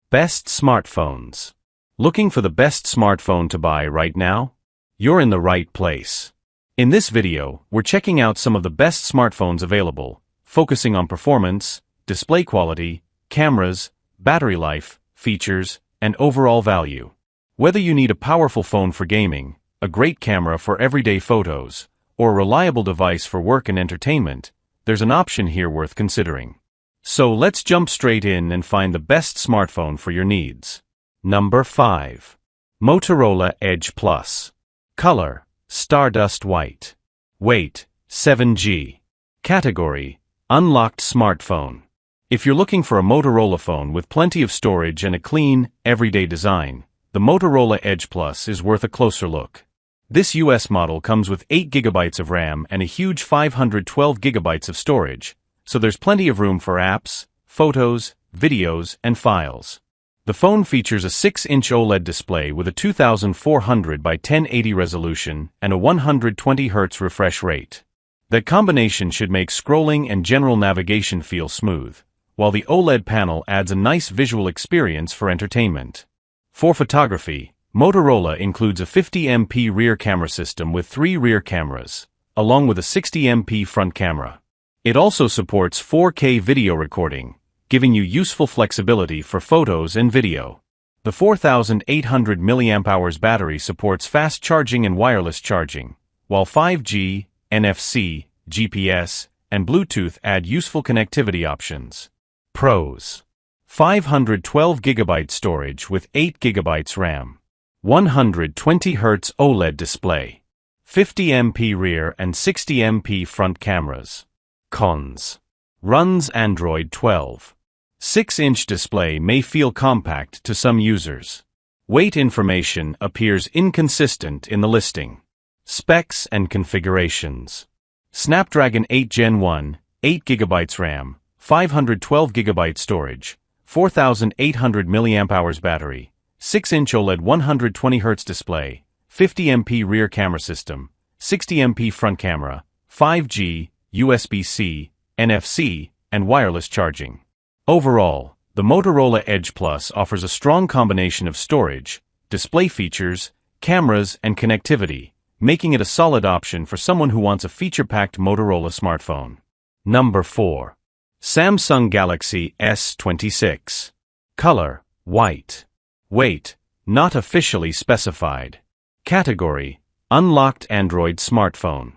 Best smartphones. Looking for the best smartphone to buy right now? You're in the right place. In this video, we're checking out some of the best smartphones available, focusing on performance, display quality, cameras, battery life, features, and overall value. Whether you need a powerful phone for gaming, a great camera for everyday photos, or a reliable device for work and entertainment, there's an option here worth considering. So let's jump straight in and find the best smartphone for your needs. Number 5. Motorola Edge Plus. Color: Stardust White. Weight: 7G. Category: Unlocked Smartphone. If you're looking for a Motorola phone with plenty of storage and a clean, everyday design, the Motorola Edge Plus is worth a closer look. This US model comes with 8GB of RAM and a huge 512GB of storage, so there's plenty of room for apps, photos, videos, and files. The phone features a 6-inch OLED display with a 2400 by 1080 resolution and a 120Hz refresh rate. That combination should make scrolling and general navigation feel smooth, while the OLED panel adds a nice visual experience for entertainment. For photography, Motorola includes a 50MP rear camera system with 3 rear cameras, along with a 60MP front camera. It also supports 4K video recording, giving you useful flexibility for photos and video. The 4800 mAh battery supports fast charging and wireless charging, while 5G, NFC, GPS, and Bluetooth add useful connectivity options. Pros: 512GB storage with 8GB RAM. 120Hz OLED display. 50MP rear and 60MP front cameras. Cons: runs Android 12. 6-inch display may feel compact to some users. Weight information appears inconsistent in the listing. Specs and configurations: Snapdragon 8 Gen 1, 8GB RAM, 512GB storage, 4800 mAh battery, 6-inch OLED 120Hz display, 50MP rear camera system, 60MP front camera, 5G, USB-C, NFC, and wireless charging. Overall, the Motorola Edge Plus offers a strong combination of storage, display features, cameras, and connectivity, making it a solid option for someone who wants a feature-packed Motorola smartphone. Number 4. Samsung Galaxy S26. Color: white. Weight: not officially specified. Category: unlocked Android smartphone.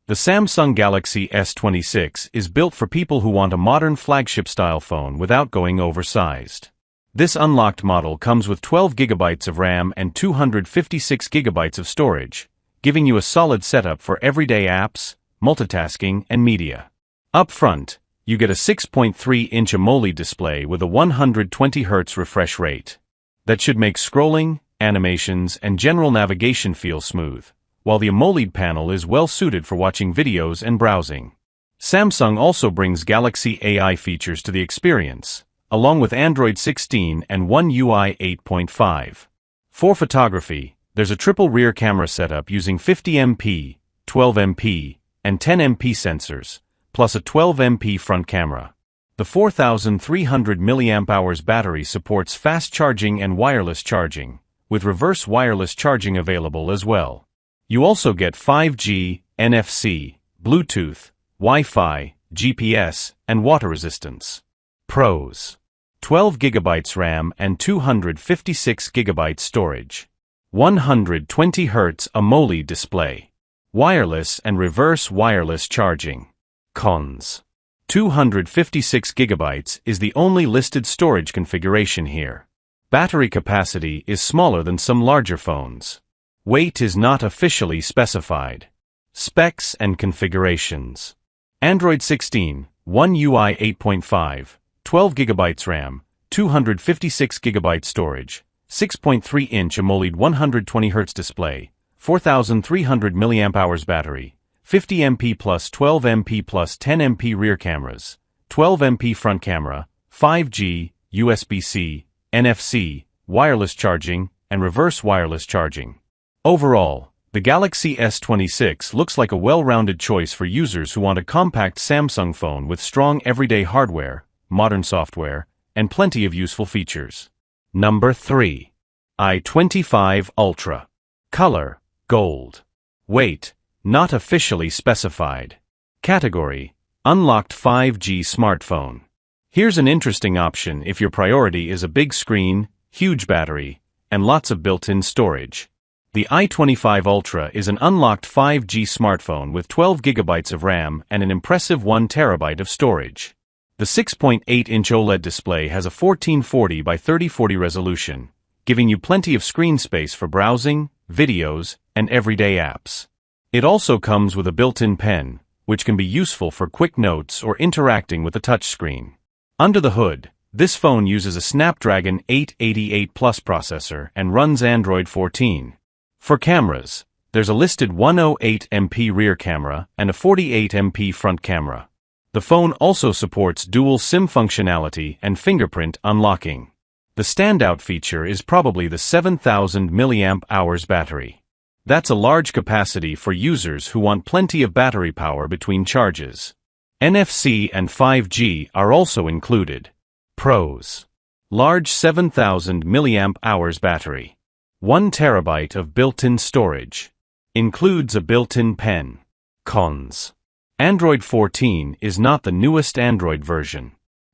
The Samsung Galaxy S26 is built for people who want a modern flagship-style phone without going oversized. This unlocked model comes with 12GB of RAM and 256GB of storage, giving you a solid setup for everyday apps, multitasking, and media. Up front, you get a 6.3-inch AMOLED display with a 120Hz refresh rate. That should make scrolling, animations, and general navigation feel smooth, while the AMOLED panel is well suited for watching videos and browsing. Samsung also brings Galaxy AI features to the experience, along with Android 16 and One UI 8.5. For photography, there's a triple rear camera setup using 50MP, 12MP, and 10MP sensors, plus a 12MP front camera. The 4300 mAh battery supports fast charging and wireless charging, with reverse wireless charging available as well. You also get 5G, NFC, Bluetooth, Wi-Fi, GPS, and water resistance. Pros: 12GB RAM and 256GB storage. 120Hz AMOLED display. Wireless and reverse wireless charging. Cons: 256GB is the only listed storage configuration here. Battery capacity is smaller than some larger phones. Weight is not officially specified. Specs and configurations: Android 16, One UI 8.5, 12GB RAM, 256GB storage, 6.3-inch AMOLED 120Hz display, 4300 mAh battery, 50MP plus 12MP plus 10MP rear cameras, 12MP front camera, 5G, USB-C, NFC, wireless charging, and reverse wireless charging. Overall, the Galaxy S26 looks like a well-rounded choice for users who want a compact Samsung phone with strong everyday hardware, modern software, and plenty of useful features. Number 3. I25 Ultra. Color, gold. Weight, not officially specified. Category, unlocked 5G smartphone. Here's an interesting option if your priority is a big screen, huge battery, and lots of built-in storage. The I25 Ultra is an unlocked 5G smartphone with 12 GB of RAM and an impressive 1 TB of storage. The 6.8-inch OLED display has a 1440 by 3040 resolution, giving you plenty of screen space for browsing, videos, and everyday apps. It also comes with a built-in pen, which can be useful for quick notes or interacting with the touchscreen. Under the hood, this phone uses a Snapdragon 888 Plus processor and runs Android 14. For cameras, there's a listed 108MP rear camera and a 48MP front camera. The phone also supports dual SIM functionality and fingerprint unlocking. The standout feature is probably the 7,000 mAh battery. That's a large capacity for users who want plenty of battery power between charges. NFC and 5G are also included. Pros: large 7,000 mAh battery. 1 TB of built-in storage. Includes a built-in pen. Cons: Android 14 is not the newest Android version.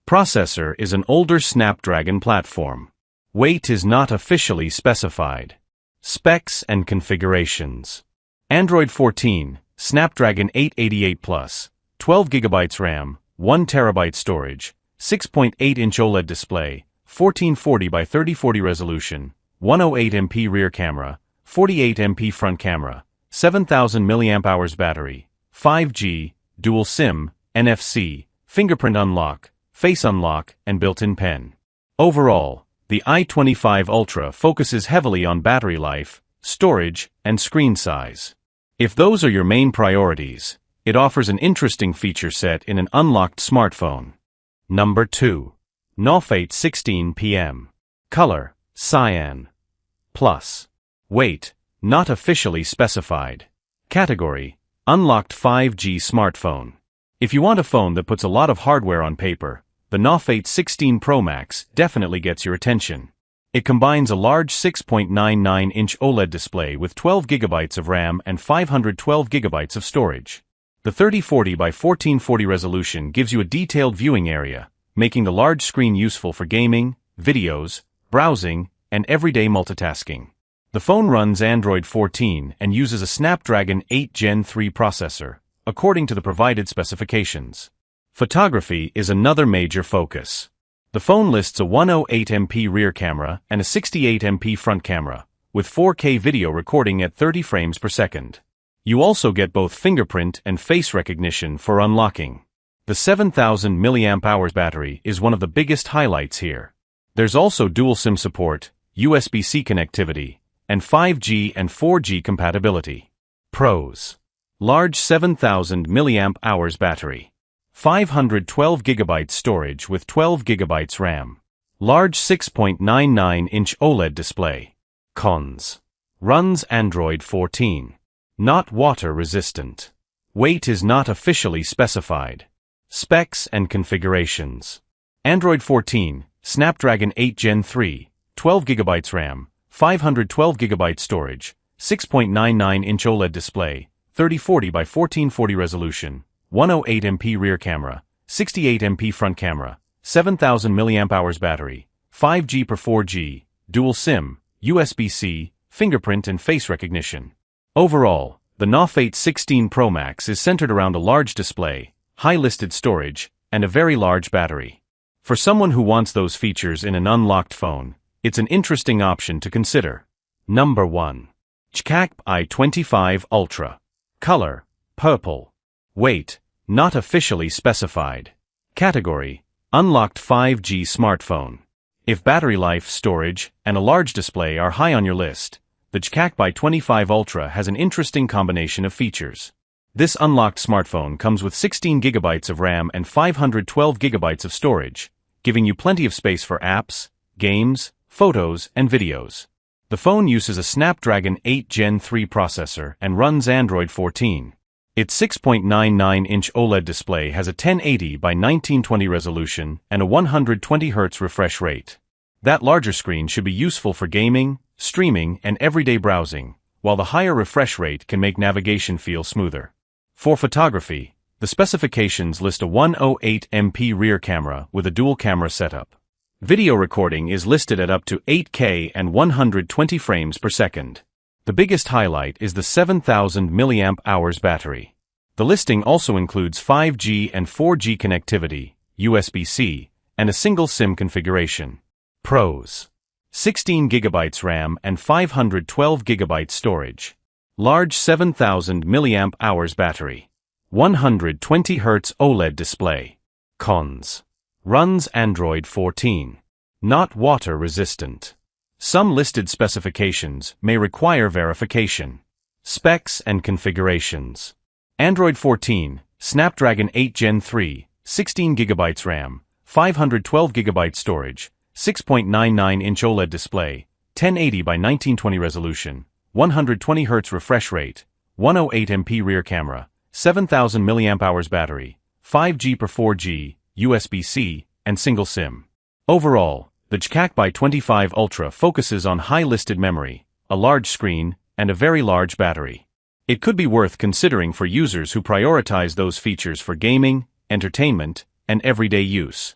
Processor is an older Snapdragon platform. Weight is not officially specified. Specs and configurations. Android 14, Snapdragon 888 Plus, 12 GB RAM, 1 TB storage, 6.8-inch OLED display, 1440 by 3040 resolution, 108MP rear camera, 48MP front camera, 7,000 mAh battery, 5G, dual SIM, NFC, fingerprint unlock, face unlock, and built-in pen. Overall, the I25 Ultra focuses heavily on battery life, storage, and screen size. If those are your main priorities, it offers an interesting feature set in an unlocked smartphone. Number 2. Nawfait 16PM. Color, cyan. Plus. Weight, not officially specified. Category, unlocked 5G smartphone. If you want a phone that puts a lot of hardware on paper, the Nawfait 16 Pro Max definitely gets your attention. It combines a large 6.99-inch OLED display with 12 GB of RAM and 512 GB of storage. The 3040 by 1440 resolution gives you a detailed viewing area, making the large screen useful for gaming, videos, browsing, and everyday multitasking. The phone runs Android 14 and uses a Snapdragon 8 Gen 3 processor, according to the provided specifications. Photography is another major focus. The phone lists a 108MP rear camera and a 68MP front camera, with 4K video recording at 30 frames per second. You also get both fingerprint and face recognition for unlocking. The 7,000 mAh battery is one of the biggest highlights here. There's also dual SIM support, USB-C connectivity, and 5G and 4G compatibility. Pros: large 7,000 mAh battery. 512 GB storage with 12 GB RAM. Large 6.99-inch OLED display. Cons: runs Android 14. Not water resistant. Weight is not officially specified. Specs and configurations. Android 14, Snapdragon 8 Gen 3, 12 GB RAM, 512 GB storage, 6.99-inch OLED display, 3040 by 1440 resolution, 108MP rear camera, 68MP front camera, 7,000 mAh battery, 5G per 4G, dual SIM, USB-C, fingerprint and face recognition. Overall, the Nawfait 16 Pro Max is centered around a large display, high listed storage, and a very large battery. For someone who wants those features in an unlocked phone, it's an interesting option to consider. Number 1. JQAKP I25 Ultra. Color, purple. Weight, not officially specified. Category, unlocked 5G smartphone. If battery life, storage, and a large display are high on your list, the JQAKP I25 Ultra has an interesting combination of features. This unlocked smartphone comes with 16 GB of RAM and 512 GB of storage, giving you plenty of space for apps, games, photos, and videos. The phone uses a Snapdragon 8 Gen 3 processor and runs Android 14. Its 6.99-inch OLED display has a 1080 by 1920 resolution and a 120 Hz refresh rate. That larger screen should be useful for gaming, streaming, and everyday browsing, while the higher refresh rate can make navigation feel smoother. For photography, the specifications list a 108MP rear camera with a dual camera setup. Video recording is listed at up to 8K and 120 frames per second. The biggest highlight is the 7000 mAh battery. The listing also includes 5G and 4G connectivity, USB-C, and a single SIM configuration. Pros: 16GB RAM and 512GB storage. Large 7000 mAh battery. 120Hz OLED display. Cons: runs Android 14. Not water resistant. Some listed specifications may require verification. Specs and configurations. Android 14, Snapdragon 8 Gen 3, 16GB RAM, 512GB storage, 6.99-inch OLED display, 1080 by 1920 resolution, 120Hz refresh rate, 108MP rear camera, 7000 mAh battery, 5G per 4G, USB-C, and single SIM. Overall, the JQAKP I25 Ultra focuses on high-listed memory, a large screen, and a very large battery. It could be worth considering for users who prioritize those features for gaming, entertainment, and everyday use.